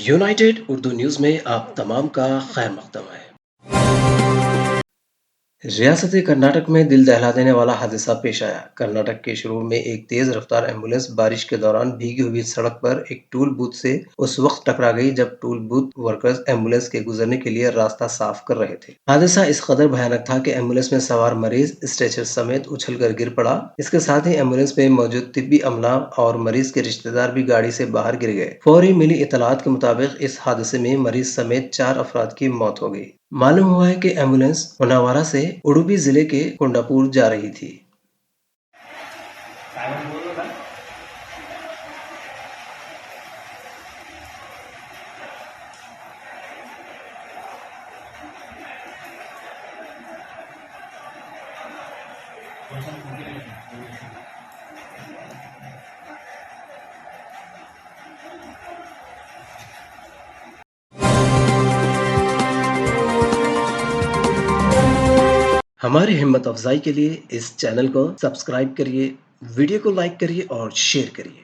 United Urdu news में आप तमाम का खैर मकदम है। रियासत कर्नाटक में दिल दहला देने वाला हादसा पेश आया। कर्नाटक के शुरू में एक तेज रफ्तार एम्बुलेंस बारिश के दौरान भीगी हुई सड़क पर एक टूल बूथ से उस वक्त टकरा गई जब टूल बूथ वर्कर्स एम्बुलेंस के गुजरने के लिए रास्ता साफ कर रहे थे। हादसा इस कदर भयानक था कि एम्बुलेंस में सवार मरीज स्ट्रेचर समेत उछलकर गिर पड़ा। इसके साथ ही एम्बुलेंस में मौजूद तिब्बी अमला और मरीज के रिश्तेदार भी गाड़ी से बाहर गिर गए। फौरी मिली इतलात के मुताबिक इस हादसे में मरीज समेत 4 अफराद की मौत हो गई। मालूम हुआ है कि एम्बुलेंस होनावारा से उडुपी जिले के कोंडापुर जा रही थी। हमारी हिम्मत अफजाई के लिए इस चैनल को सब्सक्राइब करिए, वीडियो को लाइक करिए और शेयर करिए।